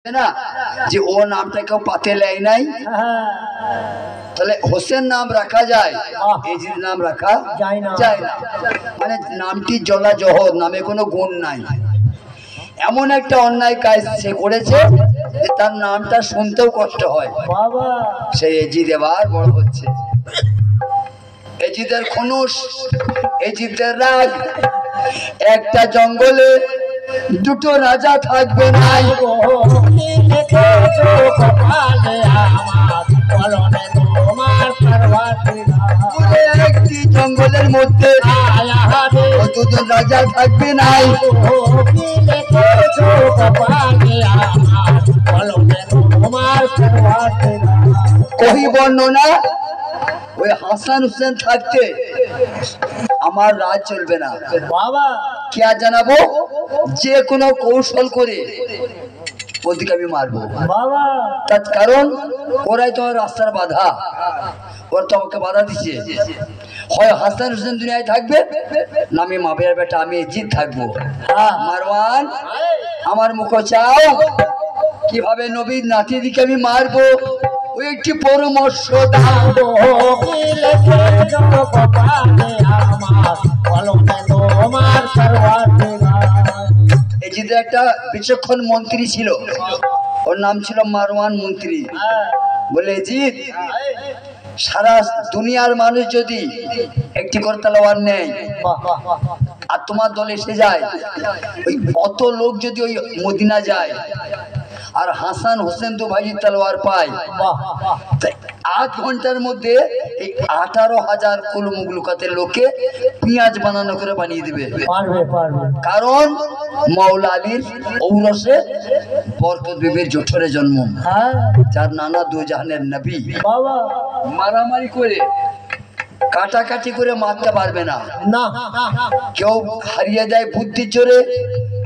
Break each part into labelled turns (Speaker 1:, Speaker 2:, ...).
Speaker 1: না যে ও নামটা কেউ পাতে লেয় নাই, তাহলে হোসেন নাম রাখা যায়, এজিদ নাম রাখা যায় না। মানে নামটি জলা জহর, নামে কোনো গুণ নাই। এমন একটা অন্যায় কাজ সে করেছে যে তার নামটা শুনতেও কষ্ট হয়। সেই এজিদ এবার বড় হচ্ছে। এজিদের খনুশ, এজিদের রাজ। একটা জঙ্গলে দুটো রাজা থাকবে না। একটি জঙ্গলের মধ্যে দুজন রাজা থাকবে নাই। কহি বর্ণনা, ওই হাসান হুসেন থাকতে আমার রাজ চলবে না। বাবা কে জানাবো, যে কোনো কৌশল করে ওদিকে আমি মারবো। বাবা তার কারণ ওরাই তোমার রাস্তার বাধা, ওরা তোমাকে বাধা দিচ্ছে। হয় হাসান হুসেন দুনিয়ায় থাকবে, না আমি মাবের বেটা আমি এজিদ থাকবো। মারওয়ান আমার মুখ চাও, কিভাবে নবীর নাতি দিকে আমি মারবো, ওই একটি পরামর্শ দাও। এজিদের একটা বিচক্ষণ মন্ত্রী ছিল, ওর নাম ছিল মারওয়ান মন্ত্রী। বলে এজিদ, সারা দুনিয়ার মানুষ যদি একটি করে তলোয়ার নেয় আর তোমার দল এসে যায়, ওই অত লোক যদি ওই মদিনা যায় আর হাসান হোসেন তো ভাই তলোয়ার পায়, 8 ঘন্টার মধ্যে এই 18,000 কুল মুগলুকাতের লোকে পেঁয়াজ বানানো করে বানিয়ে দিবে। কারণ মাওলা আলীর ঔরসে বরকত বিবির জঠরে জন্ম, যার নানা দু জাহানের নবী। মারামারি করে কাটাকাটি করে মারতে পারবে না। কেউ হারিয়ে দেয় বুদ্ধির জোরে,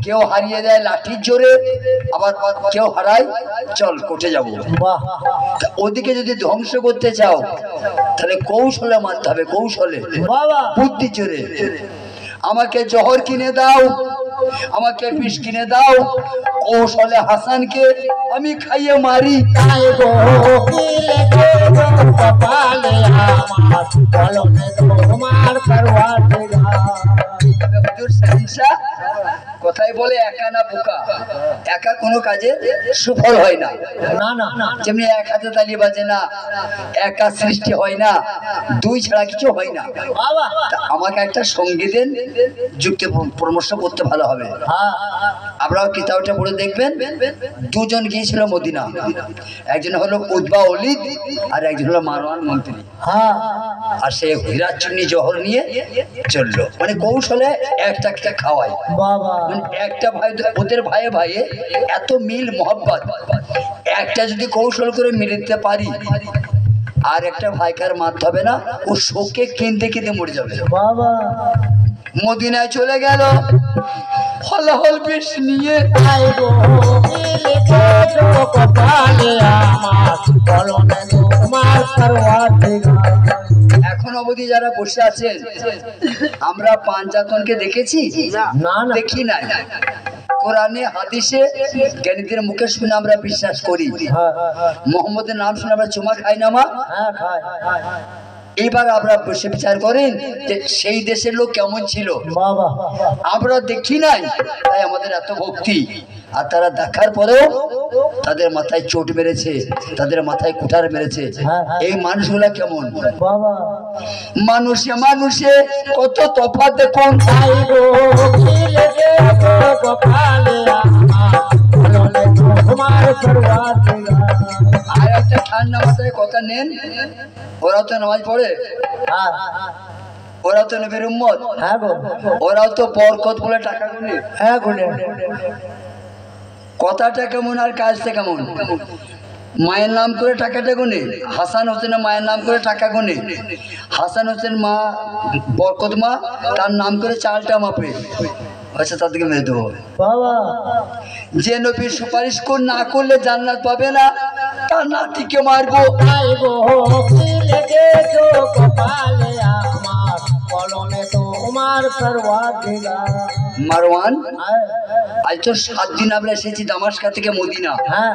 Speaker 1: কেউ হারিয়ে দেয় লাঠির জোরে, আবার কেউ হারায় চল কোটে যাবো। ওদিকে যদি ধ্বংস করতে চাও তাহলে কৌশলে মারতে হবে, কৌশলে, বুদ্ধির জোরে। আমাকে জহর কিনে দাও, আমাকে বিষ কিনে দাও, কৌশলে হাসানকে আমি খাইয়ে মারি। কথাই বলে একা না বোকা, একা কোনো কাজে সুফল হয় না। যেমনি এক হাতে তালি বাজে না, একা সৃষ্টি হয় না, দুই ছাড়া কিছু হয় না। আমাকে একটা সঙ্গী দেন, যুক্তি পরামর্শ করতে ভালো হবে। আপনারাও কিতাবটা পড়ে দেখবেন। দুজন গিয়েছিল মদিনা, একজন হলো উতবা ওলীদ আর একজন হলো মারওয়ান মন্ত্রী। আর সে হীরা চুন্নি জহর নিয়ে চললো, মানে কৌশলে একটা খাওয়ায়। মানে একটা ভাই, ওদের ভাইয়ে ভাইয়ে এত মিল মোহাব্বত, একটা যদি কৌশল করে মিলতে পারি আর একটা ভাইকার মারতে হবে না, ও শোকে কিনতে কিনতে মরে যাবে। মদিনায় চলে গেল, ফলাফল বেশ নিয়ে। এখন অবধি যারা বসে আছেন, আমরা পাঞ্জাতনকে দেখেছি? দেখি নাই। কোরআনে হাদিসে জ্ঞানীদের মুখে শুনে আমরা বিশ্বাস করি। মোহাম্মদের নাম শুনে আমরা চুমা খাই না মা? এবার আমরা বসে বিচার করেন যে সেই দেশের লোক কেমন ছিল। আমরা দেখি নাই, তাই আমাদের এত ভক্তি। আর তারা দেখার পরেও তাদের মাথায় চোট মেরেছে, তাদের মাথায় কুঠার মেরেছে। এই মানুষগুলা কেমন? মানুষে মানুষে কত তফাৎ দেখুন। আর একটা ঠান্ডা মাথায় কথা নেন, ওরাও তো নামাজ পড়ে, ওরাও তো নবীর উম্মত, ওরাও তো বরকত বলে টাকা গুনে। কথাটা কেমন আর কাজটা কেমন? মায়ের নাম করে টাকাটা গুনে। হাসান হোসেনের মায়ের নাম করে টাকা গুনে। হাসান হোসেন মা বরকত মা, তার নাম করে চালটা মাপে, আচ্ছা তাদেরকে মেরে দেবো। যে নবীর সুপারিশ না করলে জান্নাত পাবে না, তার নাতিকে মারবো।
Speaker 2: তোমার পরওয়ারদিগার।
Speaker 1: মারওয়ান, আজ তো 7 দিন আমরা এসেছি দামাস্কা থেকে মদিনা।
Speaker 2: হ্যাঁ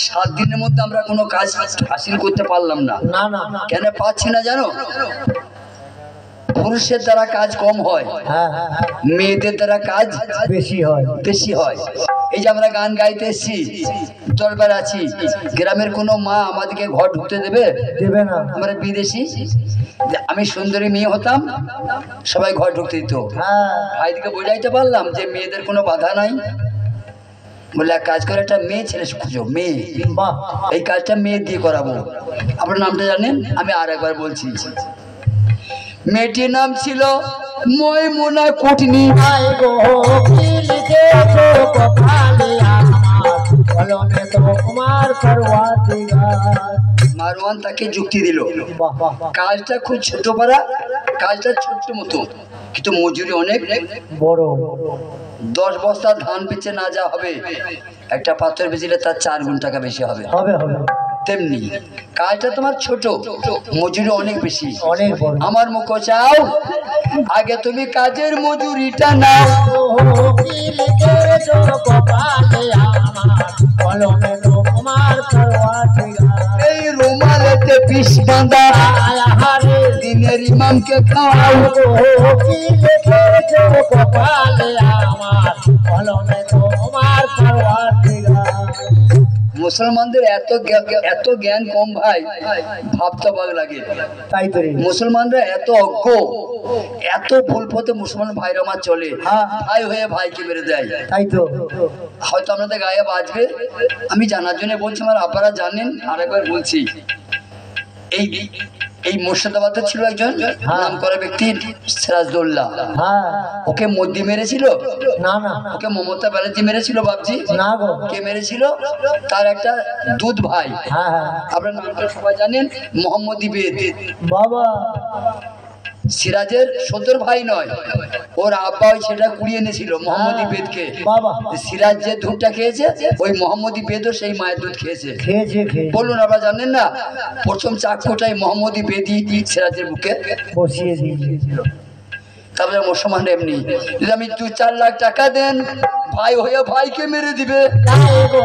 Speaker 1: 7 দিনের মধ্যে আমরা কোনো কাজ হাসিল করতে পারলাম না।
Speaker 2: না না
Speaker 1: কেন পাচ্ছি না জানো? পুরুষের দ্বারা কাজ কম হয়,
Speaker 2: হ্যাঁ
Speaker 1: মেয়েদের দ্বারা কাজ
Speaker 2: বেশি হয়।
Speaker 1: বেশি হয়। এই যে আমরা গান গাইতে এসছি, দরবার আছি, গ্রামের কোনো মা আমাদেরকে ঘর ঢুকতে দেবে?
Speaker 2: দেবে না।
Speaker 1: আমরা বিদেশি, আমি সুন্দরী মেয়ে হতাম, সবাই ঘর ঢুকতে দিত।
Speaker 2: হ্যাঁ
Speaker 1: ভাইদিকে বোঝাইতে পারলাম যে মেয়েদের কোনো বাধা নাই। বলে এক কাজ করে, একটা মেয়ে ছেলে খুঁজো, মেয়ে,
Speaker 2: বাহ
Speaker 1: এই কাজটা মেয়ে দিয়ে করাবো। আপনার নামটা জানেন? আমি আর একবার বলছি। মেয়েটির নাম ছিল ময়মুনা কুটনি।
Speaker 2: আয় গো কি লিখেছো কপালে আমার, কলমে তোমার পরওয়ারদিগার।
Speaker 1: মারওয়ান তাকে যুক্তি দিল,
Speaker 2: বাহ বাহ বাহ,
Speaker 1: কাজটা খুব ছোট পারা, কাজটা ছোট্ট মতো, কিন্তু মজুরি অনেক
Speaker 2: বড়।
Speaker 1: 10 বস্তা ধান বেচে না যা হবে, একটা পাথর বেচলে তার 4 গুণ টাকা বেশি হবে।
Speaker 2: হবে হবে,
Speaker 1: তেমনি কাজটা তোমার ছোট, মজুরি অনেক বেশি।
Speaker 2: অনেক বড়।
Speaker 1: আমার মুখ চাও, আগে তুমি কাজের মজুরিটা নাও।
Speaker 2: ও কি লিখেছো কপালে আমার, কলমে তোমার পরওয়ারদিগার।
Speaker 1: এই রুমালেতে পিস বাঁধা
Speaker 2: আয় হারে
Speaker 1: দিনের ইমামকে খাওয়াও।
Speaker 2: ও কি লিখেছো কপালে আমার, কলমে তোমার পরওয়ারদিগার।
Speaker 1: মুসলমানদের এত জ্ঞান কম ভাই, ভাবতে অবাক লাগে।
Speaker 2: তাই তো রে।
Speaker 1: মুসলমানরা এত অজ্ঞ, এত ভুল পথে মুসলমান ভাইরা আমার চলে। ভাই হয়ে ভাইকে মেরে দেয়।
Speaker 2: তাই তো।
Speaker 1: হয়তো আপনাদের গায়ে বাজবে, আমি জানার জন্য বলছি, আমার আপনারা জানেন। আরেকবার বলছি, এই মুর্শিদাবাদে ছিল একজন নাম করা ব্যক্তি, সিরাজদৌল্লা।
Speaker 2: হ্যাঁ
Speaker 1: ওকে মোদি মেরেছিল,
Speaker 2: না না
Speaker 1: ওকে মমতা ব্যানার্জি মেরেছিল বাবজি।
Speaker 2: না গো।
Speaker 1: কে মেরেছিল? তার একটা দুধ ভাই,
Speaker 2: হ্যাঁ হ্যাঁ
Speaker 1: আপনার নামটা সবাই জানেন, মোহাম্মদ বেদ।
Speaker 2: বাবা।
Speaker 1: সিরাজের সদর ভাই নয়, ওর আব্বা ওই ছেলেটা কুড়িয়ে এনেছিল মোহাম্মদ বেদকে।
Speaker 2: বাবা
Speaker 1: সিরাজ যে দুধটা খেয়েছে, ওই মোহাম্মদ বেদও সেই মায়ের দুধ খেয়েছে।
Speaker 2: খেয়েছে খেয়ে
Speaker 1: বলুন, আপনারা জানেন না? প্রথম চাক্ষুটাই মোহাম্মদ বেদি সিরাজের বুকে
Speaker 2: বসিয়ে দিয়েছিল।
Speaker 1: তারপরে মুসলমান এমনি, যদি আমি 2-4 লাখ টাকা দেন, ভাই হয়ে ভাইকে মেরে দিবে।
Speaker 2: তাই গো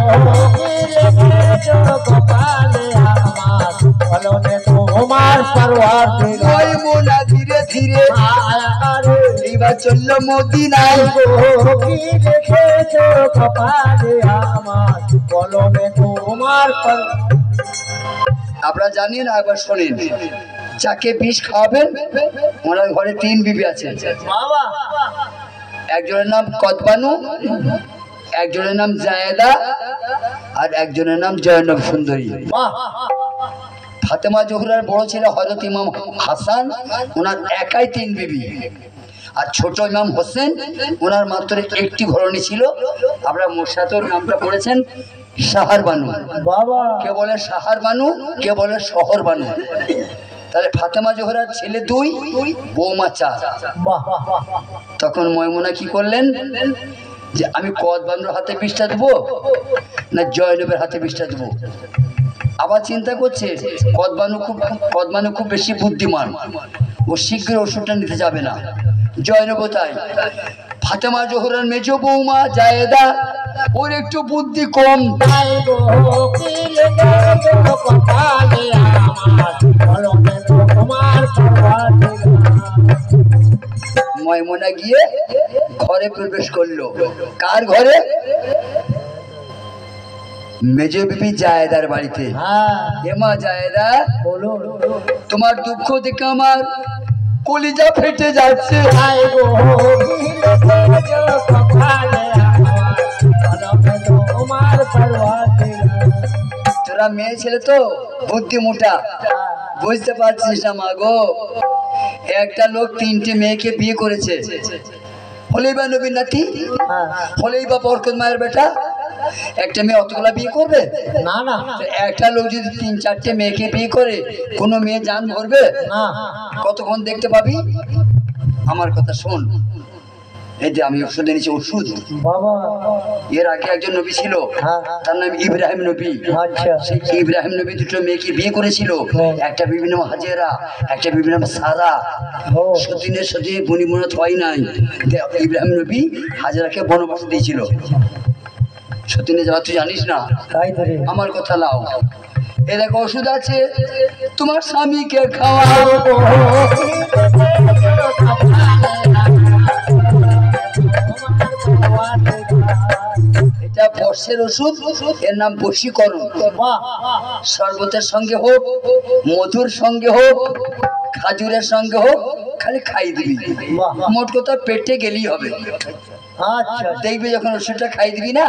Speaker 2: কি লিখেছো কপালে আমার, কলমে তোমার পরওয়ারদিগার।
Speaker 1: ওই মোনা ধীরে ধীরে
Speaker 2: আয় হারে
Speaker 1: এইবার চললো মদিনায়।
Speaker 2: গো কি লিখেছো কপালে আমার, কলমে তোমার
Speaker 1: আপনারা জানেন, একবার শোনেন, যাকে বিষ খাওয়াবেন, ওনার ঘরে 3 বিবি আছে।
Speaker 2: বাবা।
Speaker 1: একজনের নাম কদবানু, একজনের নাম জায়েদা, আর একজনের নাম জয়নব সুন্দরী।
Speaker 2: বাহ
Speaker 1: ফাতেমা জোহরার বড় ছেলে হযরত ইমাম হাসান, ওনার একাই 3 বিবি। আর ছোট ইমাম হোসেন, ওনার মাত্র একটি ঘরণী ছিল। আপনারা মোর্শাদর নামটা পড়েছেন, সাহার বানু।
Speaker 2: বাবা।
Speaker 1: কে বলে সাহার বানু, কে বলে শহর বানু। তাহলে ফাতেমা জোহরার ছেলে 2, বৌমা 4।
Speaker 2: বাহ বাহ বাহ।
Speaker 1: তখন ময়মুনা কি করলেন, যে আমি কদবানুর হাতে বিষটা দেবো না জয়নবের হাতে বিষটা দেবো। আবার চিন্তা করছে, কদবানু খুব বেশি বুদ্ধিমান, ও শীঘ্র ওষুধটা নিতে যাবে না। জয়নব তাই। ফাতেমা জোহরার মেজ বৌমা জায়েদা, ওর একটু বুদ্ধি কম।
Speaker 2: তাই গো কি লিখেছো কপালে আমার, কলমে তোমার পরওয়ারদিগার।
Speaker 1: ময়মুনা গিয়ে ঘরে প্রবেশ করলো। কার ঘরে? মেজ বিবি জায়েদার বাড়িতে।
Speaker 2: হ্যাঁ
Speaker 1: হেমা জায়েদা,
Speaker 2: বলো।
Speaker 1: তোমার দুঃখ দেখে আমার কলিজা ফেটে যাচ্ছে।
Speaker 2: তাই গো কি লিখেছো কপালে আমার, কলমে তোমার পরওয়ারদিগার।
Speaker 1: তোরা মেয়ে ছেলে তো বুদ্ধি মোটা, বুঝতে পারছিস না মা গো। একটা লোক 3টে মেয়েকে বিয়ে করেছে। হলেই বা নবীর নাতি,
Speaker 2: হ্যাঁ
Speaker 1: হলেই বা বরকত মায়ের বেটা। একটা মেয়ে অতগুলা বিয়ে করবে?
Speaker 2: না না
Speaker 1: তো একটা লোক যদি 3-4টে মেয়েকে বিয়ে করে, কোনো মেয়ে জান ভরবে?
Speaker 2: না।
Speaker 1: কতক্ষণ দেখতে পাবি? আমার কথা শোন, এই যে আমি ওষুধ এনেছি, ওষুধ।
Speaker 2: বাবা
Speaker 1: এর আগে একজন নবী ছিল,
Speaker 2: হ্যাঁ
Speaker 1: তার নাম ইব্রাহিম নবী।
Speaker 2: আচ্ছা
Speaker 1: সেই ইব্রাহিম নবী দুটো মেয়েকে বিয়ে করেছিল,
Speaker 2: হ্যাঁ।
Speaker 1: একটা বিভিন্ন হাজেরা, একটা বিভিন্ন সারা।
Speaker 2: ও
Speaker 1: সতীনের সাথে বনিবনত হয় নাই, ইব্রাহিম নবী হাজেরাকে বনবাস দিয়েছিল। সতীনে যাওয়া তুই জানিস না,
Speaker 2: তাই ধরে
Speaker 1: আমার কথা লাও। এ দেখো ওষুধ আছে, তোমার স্বামীকে খাওয়াও। এটা বর্ষের ওষুধ, এর নাম বশীকরণ। শরবতের সঙ্গে হোক, মধুর সঙ্গে হোক, খাজুরের সঙ্গে হোক, খালি খাই দিবি। মোট কথা পেটে গেলেই হবে।
Speaker 2: আচ্ছা
Speaker 1: দেখবি যখন ওষুধটা খাই দিবি না,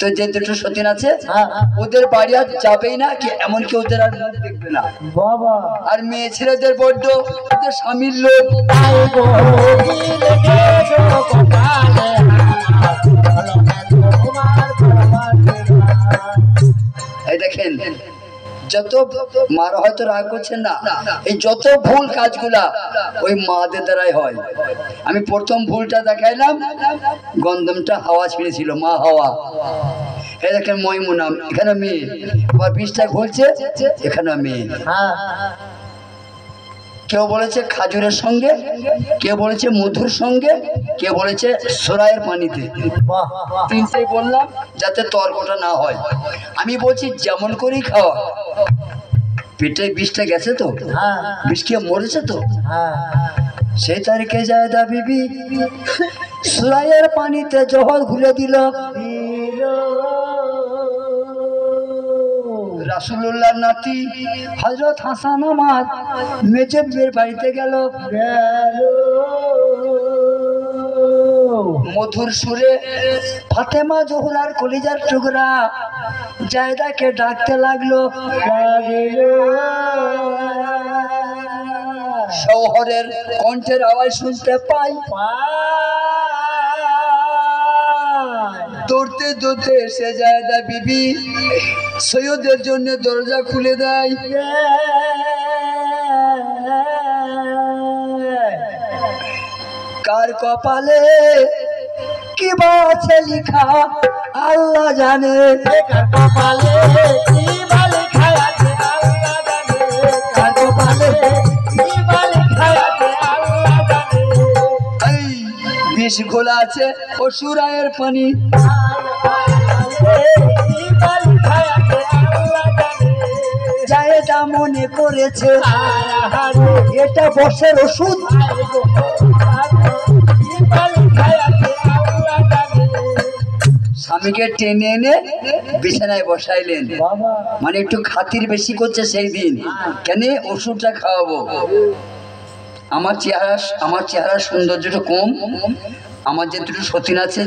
Speaker 1: তো যে দুটো সতীন আছে
Speaker 2: হ্যাঁ
Speaker 1: ওদের বাড়ি আর যাবেই না, কি এমনকি ওদের আর মুখ দেখবে না।
Speaker 2: বাবা
Speaker 1: আর মেয়ে ছেলেদের বড্ড ওদের স্বামীর লোক।
Speaker 2: তাই গো কি লেগেছো কপালে তোমার পরবর্তী
Speaker 1: এই দেখেন, যত মারা হয়তো রাগ করছেন না, এই যত ভুল কাজগুলা ওই মাদের দ্বারাই হয়। আমি প্রথম ভুলটা দেখাইলাম, গন্ধমটা হাওয়া ছেড়েছিল, মা হাওয়া। এই দেখেন ময়মুনা, এখানে মেয়ে, আবার বিষটা ঘুরছে, এখানে মেয়ে।
Speaker 2: হ্যাঁ
Speaker 1: কেউ বলেছে খাজুরের সঙ্গে, কেউ বলেছে মধুর সঙ্গে, কেউ বলেছে সরাইয়ের পানিতে।
Speaker 2: বাহ
Speaker 1: তিনটেই বললাম যাতে তর্কটা না হয়। আমি বলছি যেমন করেই খাওয়া, পেটে বিষটা গেছে তো,
Speaker 2: হ্যাঁ
Speaker 1: বিষ খেয়ে মরেছে তো।
Speaker 2: হ্যাঁ
Speaker 1: সেই তারিখে জায়দা বিবি সুরাইয়ের পানিতে জহর ঘুরে দিল। রাসূলুল্লাহর নাতি হযরত হাসান আমার মেজেবের বাড়িতে গেল, মধুর সুরে ফাতেমা জোহরার কলিজার টুকরা জায়দাকে ডাকতে লাগলো। শহরের কণ্ঠের আওয়াজ শুনতে পাই, দৌড়তে দৌড়তে এসে জায়দা বিবি সৈয়দের জন্য দরজা খুলে দেয়। কার কপালে কি বা আছে লিখা আল্লাহ জানে,
Speaker 2: কার কপালে কি বা লেখা আছে আল্লাহ জানে,
Speaker 1: কার কপালে
Speaker 2: কি বা লেখা আছে আল্লাহ জানে।
Speaker 1: এই বিষ ঘোলা আছে ও সুরায়ের পানি। জায়দা মনে করেছে এটা বর্ষের ওষুধ। স্বামীকে টেনে এনে বিছানায় বসাইলেন, মানে একটু খাতির বেশি করছে সেই দিন। কেন ওষুধটা খাওয়াবো? আমার চেহারার সৌন্দর্যটা কম, আমার যে দুটো সতীন আছে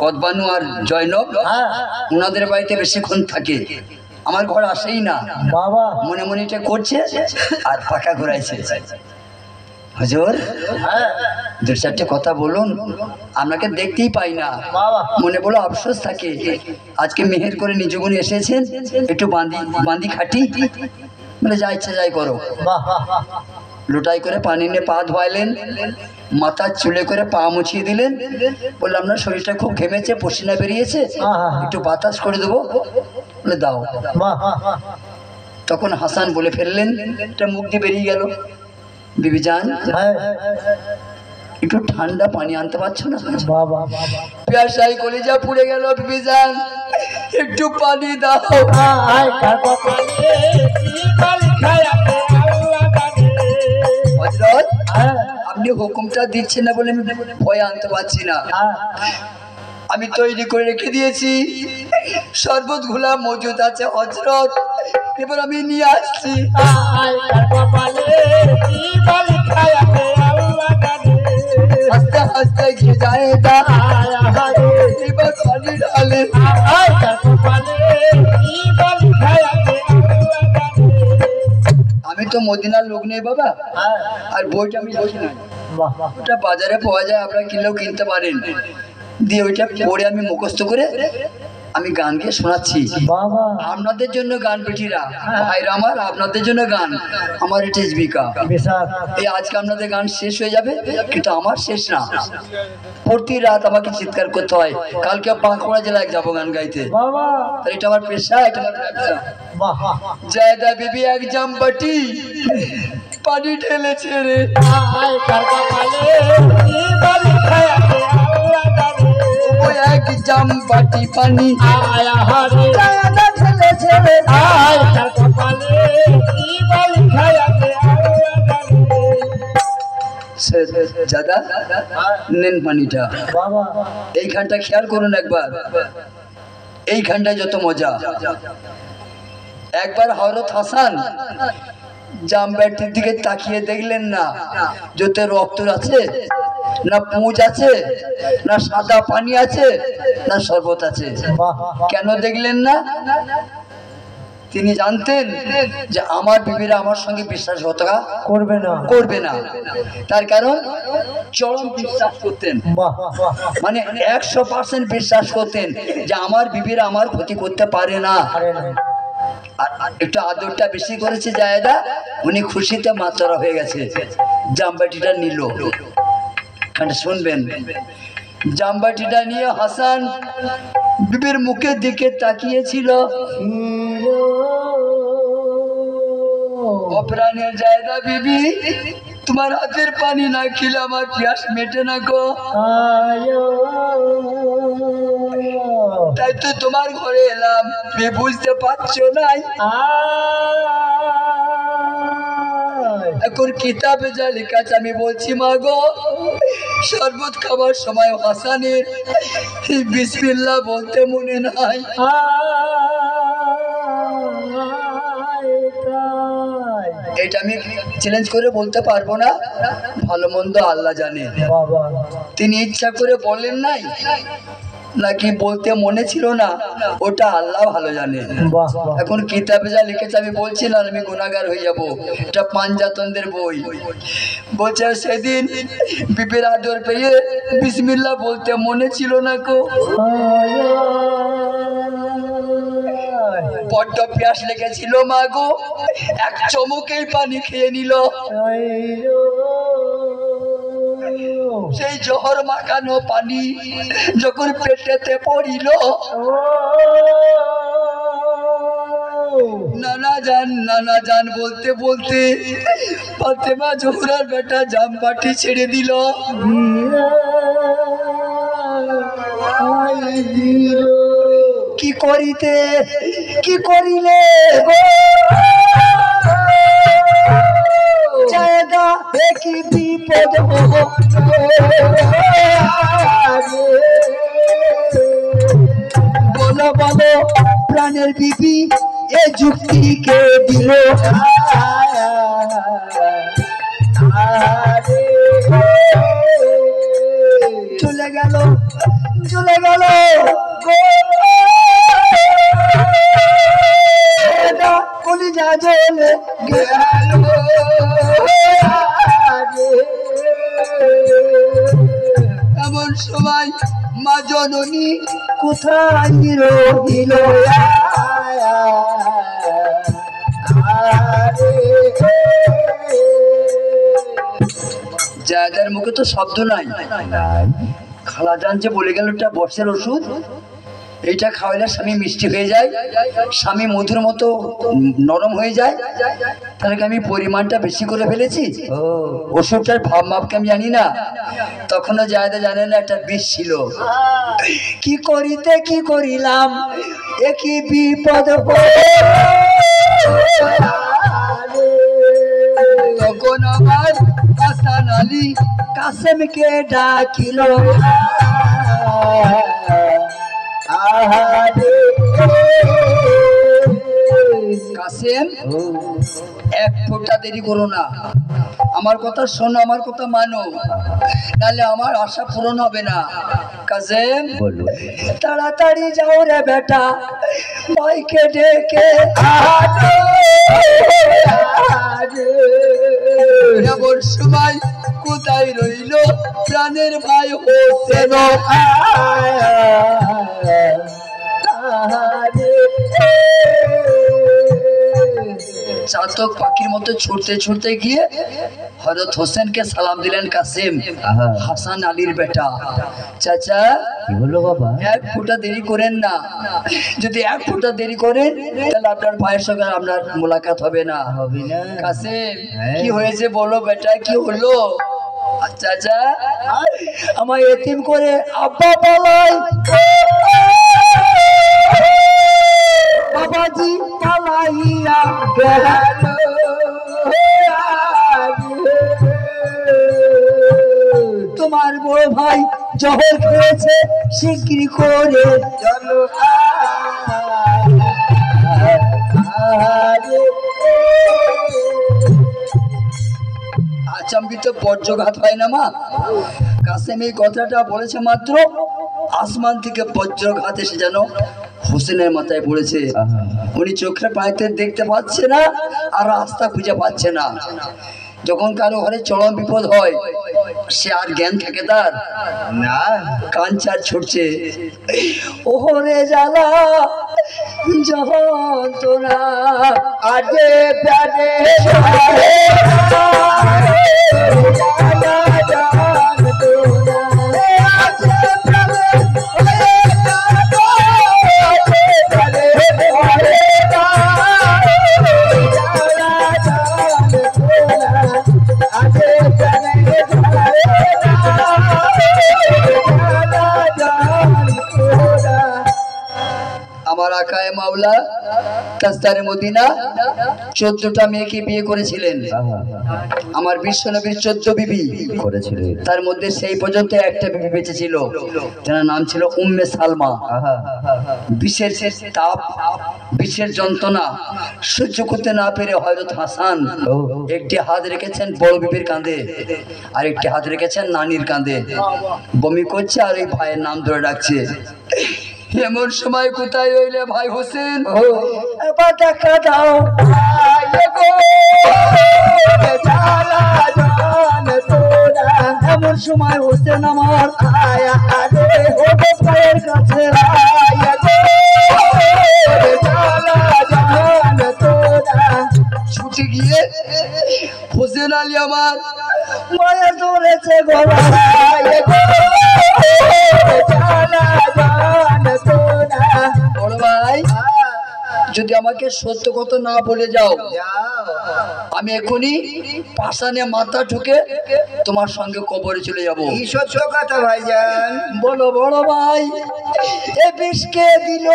Speaker 1: কদবানু আর জয়নব, ওনাদের বাড়িতে বেশিক্ষণ থাকে, আমার ঘর আসেই না।
Speaker 2: বাবা
Speaker 1: মনে মনে এটা করছে আর পাকা ঘোরাইছে। হুজুর দু চারটে কথা বলুন, আপনাকে দেখতেই পাই না। মনে বলো আফসোস থাকে, আজকে মেহের করে নিজ গুণে এসেছেন, একটু বাঁধি খাটি, মানে যা ইচ্ছা যাই করো। লোটাই করে পানি নিয়ে পা ধোয়াইলেন, মাথা চুলে করে পা মুছিয়ে দিলেন, বললাম না শরীরটা খুব ঘেমেছে, পসিনা বেরিয়েছে, একটু বাতাস করে দেবো, বলে দাও। তখন হাসান বলে ফেললেন, এটা মুখ দিয়ে বেরিয়ে গেল, বিবি জান একটু ঠান্ডা পানি আনতে পারছো না?
Speaker 2: বাবা
Speaker 1: পেয়াসাই কলিজা পুড়ে গেল, বিবি জান একটু পানি দাও। হযরত আপনি হুকুমটা দিচ্ছেন না বলে আমি ভয় আনতে পারছি না, আমি তৈরি করে রেখে দিয়েছি, শরবত গুলা মজুদ আছে হযরত, এবার আমি নিয়ে আসছি। হাসতে হাসতে গিয়ে যায় দা, এবার পানি ঢালে। আমি তো মদিনার লোক নেই বাবা, আর বইটা আমি বসি না, ওটা বাজারে পাওয়া যায়, আপনারা কিনলেও কিনতে পারেন। দিয়ে ওইটা পড়ে আমি মুখস্থ করে আমি গান গিয়ে শোনাচ্ছি
Speaker 2: বাবা
Speaker 1: আপনাদের জন্য গান বেটিরা ভাইরা আমার আপনাদের জন্য গান আমার এটা জীবিকা
Speaker 2: বিশাল
Speaker 1: এই আজকে আপনাদের গান শেষ হয়ে যাবে কিন্তু আমার শেষ না প্রতি রাত আমাকে চিৎকার করতে হয় কালকে বাঁকুড়া জেলায় যাবো গান গাইতে
Speaker 2: বাবা
Speaker 1: আর এটা আমার পেশা এটা আমার ব্যবসা
Speaker 2: বাহ
Speaker 1: জায়দা বিবি এক জামবাটি পানি ঢেলেছে রে
Speaker 2: আয় কার কপালে কি বলি খায়াতে আল্লাহ জানে
Speaker 1: ও এক জামবাটি পানি
Speaker 2: আয় হারে
Speaker 1: জায়দা ঢেলেছে রে
Speaker 2: আয় কার কপালে কি বলি খায়াতে আল্লাহ জানে
Speaker 1: দাদা নেন পানিটা
Speaker 2: বাবা
Speaker 1: এইখানটা খেয়াল করুন একবার এইখানটায় যত মজা একবার হযরত হাসান জামবাটির দিকে তাকিয়ে দেখলেন না যত রক্ত আছে না পুঁজ আছে না সাদা পানি আছে না শরবত আছে
Speaker 2: বাহ
Speaker 1: কেন দেখলেন না তিনি জানতেন যে আমার বিবিরা আমার সঙ্গে বিশ্বাসঘাতকতা
Speaker 2: করবে না
Speaker 1: করবে না তার কারণ চরম বিশ্বাস করতেন
Speaker 2: বাহ বাহ
Speaker 1: মানে 100% বিশ্বাস করতেন যে আমার বিবিরা আমার ক্ষতি করতে পারে না
Speaker 2: আরে না
Speaker 1: আর একটু আদরটা বেশি করেছে জায়দা উনি খুশিতে মাতরা হয়ে গেছে জামবাটিটা নিল কারণ শুনবেন জামবাটিটা নিয়ে হাসান বিবির মুখের দিকে তাকিয়েছিল অপ্রাণের জায়দা বিবি তোমার হাতের পানি না খেলে আমার পিয়াস মেটে না গো তাই তো তোমার ঘরে এলাম তুমি বুঝতে পারছো নাই এখন কিতাবে যা লেখা আছে আমি বলছি মা গো শরবত খাবার সময় হাসানের বিসমিল্লাহ বলতে মনে নাই এটা আমি চ্যালেঞ্জ করে বলতে পারবো না ভালো মন্দ আল্লাহ জানে
Speaker 2: বাবা
Speaker 1: তিনি ইচ্ছা করে বলেন নাই নাকি বলতে মনে ছিল না ওটা আল্লাহ ভালো জানে
Speaker 2: বাহ বাহ
Speaker 1: এখন কিতাবে যা লিখেছে আমি বলছি না আমি গুনাহগার হয়ে যাব এটা পাঞ্জাতনদের বই বলছে সেদিন বিবির আদর পেয়ে বিসমিল্লাহ বলতে মনে ছিল না কো বড্ড প্যাস লেগেছিল মা গো এক চমকেই পানি খেয়ে নিল সেই জহর মাখানো পানি যখন পেটেতে পড়িল নানা জান বলতে বলতে ফাতেমা জোহরার বেটা জামবাটি ছেড়ে দিল কি করিতে কি করিলে গো জায়গা কি বিপদ বলো বলো প্রাণের বিবি এ যুক্তি কে দিল চলে গেল কলিজা জ্বলে গেল এমন সময় মা জননী কোথায় রহিল জায়দার মুখে তো শব্দ নাই খালাজান যে বলে গেল এটা বর্ষের ওষুধ এইটা খাওয়ালে স্বামী মিষ্টি হয়ে যায় স্বামী মধুর মতো নরম হয়ে যায় তাহলে আমি পরিমাণটা বেশি করে ফেলেছি ওষুধটার ভাব মাপকে আমি জানি না তখনও জায়দা জানে না একটা বিষ ছিল কি করিতে কি করিলাম একই বিপদ তখন আমার হাসান আলী কাসেমকে ডাকিল কাসেম এক ফোঁটা দেরি করো না আমার কথা শোনো আমার কথা মানো নাহলে আমার আশা পূরণ হবে না কাসেম তাড়াতাড়ি যাও রে বেটা ভাইকে ডেকে এমন সময় কোথায় রইল প্রাণের ভাই হোসেন চাতক পাখির মতো ছুটতে ছুটতে গিয়ে হযরত হোসেনকে সালাম দিলেন কাসেম, হাসান আলীর বেটা। চাচা
Speaker 2: কি হলো বাবা?
Speaker 1: এক ফুটা দেরি করেন না, যদি এক ফুটা দেরি করেন তাহলে আপনার ভাইয়ের সঙ্গে আপনার মোলাকাত হবে না।
Speaker 2: হবে না?
Speaker 1: কাসেম কি হয়েছে বলো বেটা, কি হলো? চাচা আমার এতিম করে আব্বা পালাই, বাবাজি পালাইয়া গেল, তোমার বড় ভাই জহর খেয়েছে, শিগগিরি করে চলো। আচম্বিত বজ্রঘাত হয় না মা? কাসেম এই কথাটা বলেছে মাত্র আসমান থেকে বজ্রঘাত এসে যেন হোসেনের মাথায় পড়েছে। উনি চোখের পানিতে দেখতে পাচ্ছে না আর রাস্তা খুঁজে পাচ্ছে না। যখন কারো ঘরে চরম বিপদ হয় সে আর জ্ঞান থাকে তার
Speaker 2: না,
Speaker 1: কাঞ্চার ছুটছে, ওহরে জ্বালা যন্ত্রণা আজে প্যারে আমার আকায়ে মাওলা তাজদারে মদিনা 14টা মেয়েকে বিয়ে করেছিলেন। আমার বিশ্বনবীর 14 বিবি
Speaker 2: করেছিলেন,
Speaker 1: তার মধ্যে সেই পর্যন্ত একটা বিবি বেঁচে ছিল, যার নাম ছিল উম্মে সালমা। বিশ্বের তাপ, বিশ্বের যন্ত্রণা সহ্য করতে না পেরে হযরত হাসান একটি হাত রেখেছেন বড় বিবির কাঁধে আর একটি হাত রেখেছেন নানির কাঁধে। বমি করছে আর এই ভাইয়ের নাম ধরে ডাকছে। এমন সময় কোথায় রইলে ভাই হোসেন, এবার দেখা দাও এমন সময় হোসেন আমার ভাইয়ের কাছে ছুটে গিয়ে হোসেন আলী আমার মায়া ধরেছে গলায়, বড় ভাই যদি আমাকে সত্য কথা না বলে যাও আমি এখনই পাশানে মাথা ঠুকে তোমার সঙ্গে কবরে চলে যাব।
Speaker 2: কি সত্য কথা ভাইজান?
Speaker 1: বলো বড় ভাই এ বিষকে দিল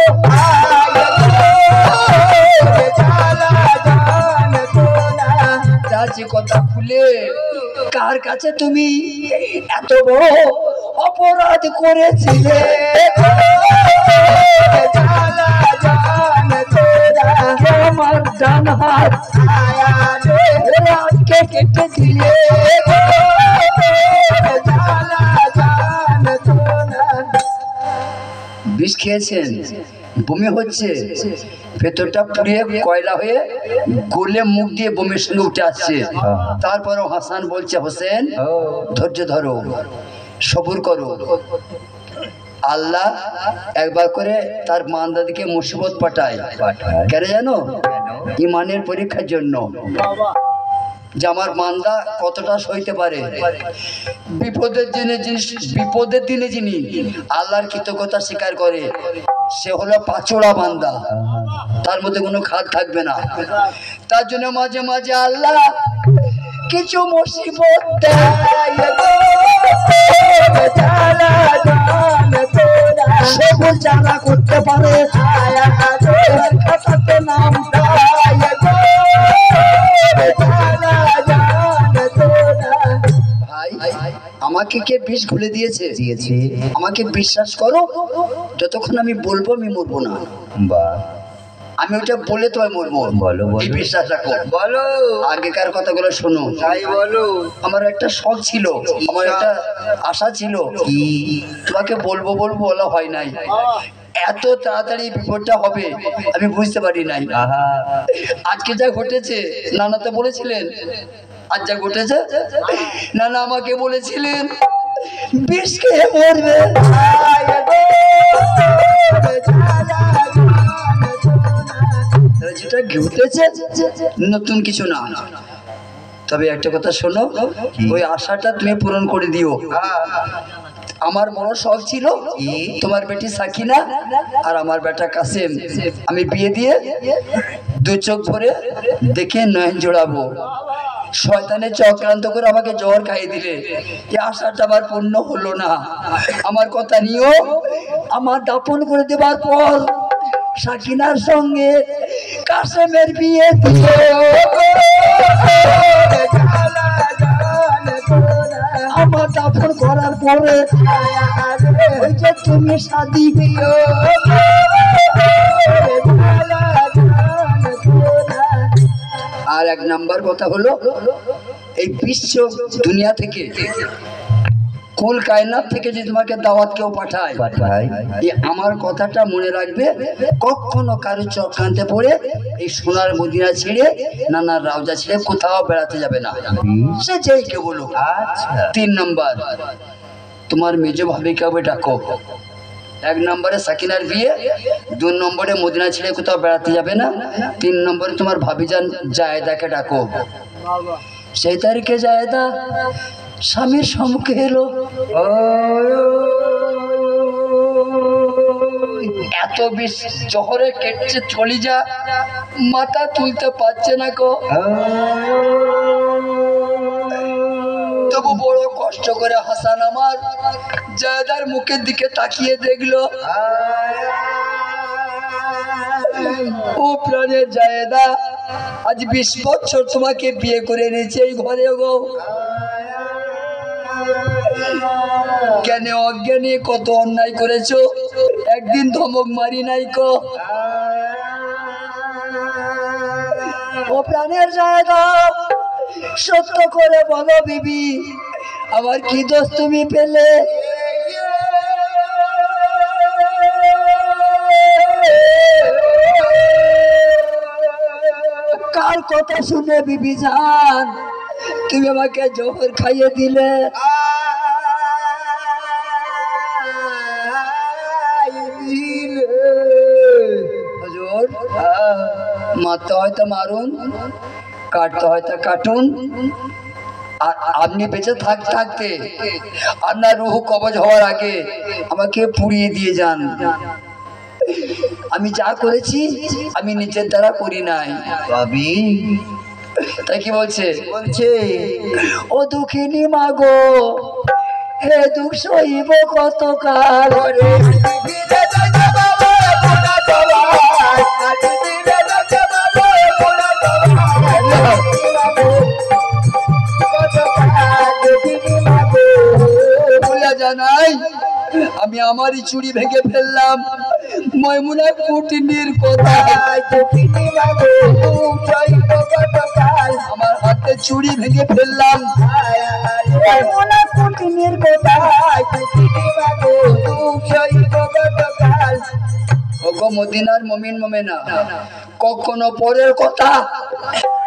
Speaker 1: রাজি কথা খুলে কার কাছে তুমি এত বড় অপরাধ করেছিলে? আমার ডান হাত কেটে দিলে, বিষ খেয়েছেন, বমি হচ্ছে, ভেতরটা পুড়িয়ে কয়লা হয়ে গলে মুখ দিয়ে বমির সঙ্গে উঠে আসছে। তারপরও হাসান বলছে হোসেন ধৈর্য ধরো, সবুর করো, আল্লাহ একবার করে তার বান্দাদেরকে মুসিবত পাঠায়। কেন জানো? ইমানের পরীক্ষার জন্য, যে আমার বান্দা কতটা সইতে পারে। বিপদের দিনে যিনি আল্লাহর কৃতজ্ঞতা স্বীকার করে সে হলো পাচোড়া বান্দা, তার মধ্যে কোনো খাদ থাকবে না। তার জন্য মাঝে মাঝে আল্লাহ কিছু মুসিবত সবুর জানা করতে পারে নাম আমাকে কে বিষ ঘুলে দিয়েছে? আমাকে বিশ্বাস করো, যতক্ষণ আমি বলবো আমি মরবো না। আমি ওটা বলে তোমায় মরবো,
Speaker 2: বলো
Speaker 1: এই বিশ্বাস রাখো।
Speaker 2: বলো,
Speaker 1: আগেকার কথাগুলো শোনো।
Speaker 2: তাই বলো।
Speaker 1: আমার একটা শখ ছিল, আমার একটা আশা ছিল, তোমাকে বলবো বলবো বলা হয় নাই। এত তাড়াতাড়ি বিপদটা হবে আমি বুঝতে পারি নাই। আজকে যা ঘটেছে নানা তো বলেছিলেন, আজ যা ঘটেছে নানা আমাকে বলেছিলেন বিষ খেয়ে মরবে। যেটা ঘুরতেছে নতুন কিছু না, তবে একটা কথা শোনো, ওই আশাটা তুমি পূরণ করে দিও। আমার বড় শখ ছিল তোমার বেটি সাকিনা আর আমার বেটা কাসেম আমি বিয়ে দিয়ে দু চোখ ভরে দেখে নয়ন জোড়াবো। শয়তানে চক্রান্ত করে আমাকে জ্বর খাইয়ে দিলে, এই আশাটা আবার পূর্ণ হলো না। আমার কথা নিও, আমার দাপন করে দেবার পর সাকিনার সঙ্গে কাসেমের বিয়ে দিও। আমার দাফন করার পরে ওই যে তুমি শাদি দিও। আর এক নাম্বার কথা হলো, এই বিশ্ব দুনিয়া থেকে কুল কায়নাত থেকে যদি তোমাকে দাওয়াত কেউ পাঠায়, এই আমার কথাটা মনে রাখবে, কখনো কারো চক্রান্তে পড়ে এই সোনার মদিনা ছেড়ে নানার রাউজা ছেড়ে কোথাও বেড়াতে যাবে না, সে যেই কে বলো। 3 নাম্বার, তোমার মেজো ভাবিকে হবে ডাকো। 1 নম্বরে সাকিনার বিয়ে, 2 নম্বরে মদিনা ছেড়ে কোথাও বেড়াতে যাবে না, 3 নম্বরে তোমার ভাবিজান জায়েদাকে ডাকো। সেই তারিখে জায়েদা স্বামীর সম্মুখে এলো। এত বেশ জহরে কেটছে চলি যা, মাথা তুলতে পারছে না গো। তবু বড় কষ্ট করে হাসান আমার জায়েদার মুখের দিকে তাকিয়ে দেখলো। ও প্রাণের জায়েদা, আজ 20 বছর তোমাকে বিয়ে করে এনেছে এই ঘরে গো, জ্ঞানে অজ্ঞানে কত অন্যায় করেছো, একদিন ধমক মারি নাই কো। ও প্রাণের জায়েদা, সত্য করে বলো বিবি, আমার কি দোষ তুমি পেলে? কার কথা শুনে বিবি জান তুমি আমাকে জহর খাইয়ে দিলে? হুজুর, মারতে হয়তো মারুন, কাটতে হয়তো কাটুন, আর আপনি বেঁচে থাকতে আপনার রুহ কবজ হওয়ার আগে আমাকে পুড়িয়ে দিয়ে যান। আমি যা করেছি আমি নিজের দ্বারা করি নাই। তাই কি বলছে? ও দুঃখিনী মাগো, হে দুঃখ সইব কতকাল, জানাই আমি আমারই চুড়ি ভেঙে ফেললাম ময়মুনা কুটিনির কথা। আমার হাতে চুড়ি ভেঙে ফেললাম ময়মুনা কুটিনির কথা। ওগো মদিনার মুমিন মুমিনা, কখনো পরের কথা,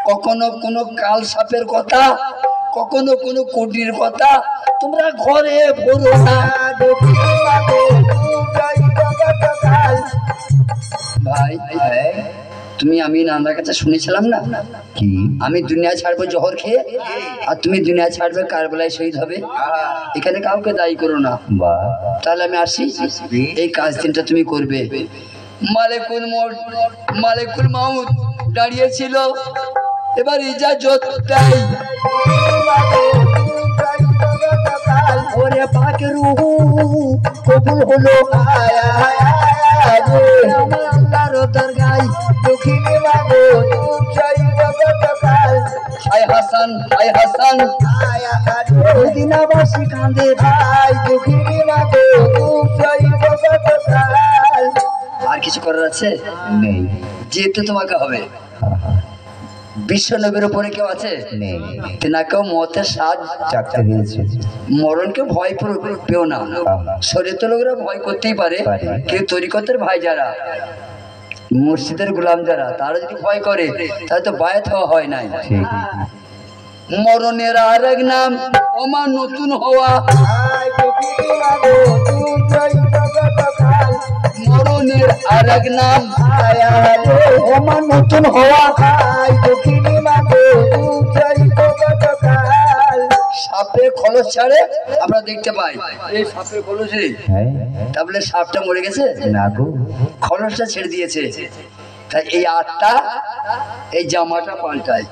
Speaker 1: কখনো কোনো কাল সাপের কথা, কখনো কোনো কুটির কথা তোমরা ঘরে ভরো না। ভাই, তুমি আমি নানার কাছে শুনেছিলাম না কি আমি দুনিয়া ছাড়বো জহর খেয়ে, আর তুমি দুনিয়া ছাড়বে কারবালায় শহীদ হবে। এখানে কাউকে দায়ী করো না। তাহলে আমি আসি, এই কাজ দিনটা তুমি করবে। মালিকুল মাউত দাঁড়িয়েছিল, এবার ইজাজত দেয়। ওরে পাকে রুহ কবুল হলো আল্লাহর দরগায়, দুঃখিনী মাগো আয় হাসান, আয় হাসান, মদিনাবাসী কাঁদে ভাই, দুঃখিনী মাগো। আর কিছু করার আছে? নেই, যেতে তোমাকে হবে। বিশ্ব নবীর উপরে কেউ আছে? নেই, তেনাকেও মতের স্বাদ চাকতে দিয়েছে। মরণকে ভয় পেও না। শরীর তো লোকরা ভয় করতেই পারে, কেউ তরিকতের ভাই যারা, মসজিদের গোলাম যারা, তারা যদি ভয় করে তাহলে তো বায়াত হওয়া হয় নাই। মরণের আর এক নাম ওমা নতুন হওয়া। মরণের আর এক নাম
Speaker 2: আমার নতুন হওয়া খাই দক্ষিণী মাগো উচ্চারিত গতকাল।
Speaker 1: সাপে খোলস ছাড়ে আমরা দেখতে পাই, এই সাপের খোলসে তাহলে সাপটা মরে গেছে
Speaker 2: না গো,
Speaker 1: খোলসটা ছেড়ে দিয়েছে। তাই এই আত্মা এই জামাটা পাল্টায়।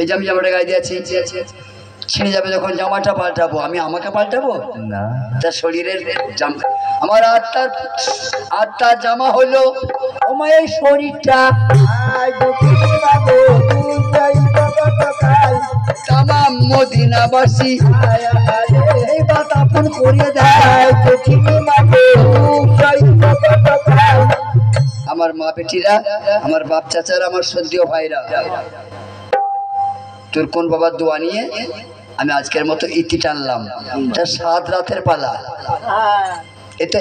Speaker 1: এই যে আমি জামাটা গায়ে দিয়েছি, ছিঁড়ে যাবে যখন জামাটা পাল্টাবো, আমি আমাকে পাল্টাবো
Speaker 2: না
Speaker 1: তার শরীরের জামা। আমার আত্মার জামা হলো আমার এই শরীরটা।
Speaker 2: আই দক্ষিণী মাগো উচ্চারিত গতকাল।
Speaker 1: তামাম মদিনাবাসী এই বাত আপন করিয়ে দেয়।
Speaker 2: আই দক্ষিণী মাগো উচ্চারিত গতকাল।
Speaker 1: আমার মা বেটিরা, আমার বাপ চাচারা, আমার সদ্যীয় ভাইরা, তোর কোন বাবার দোয়া নিয়ে আমি আজকের মতো ইতি টানলাম। এটা 7 রাতের পালা। এতে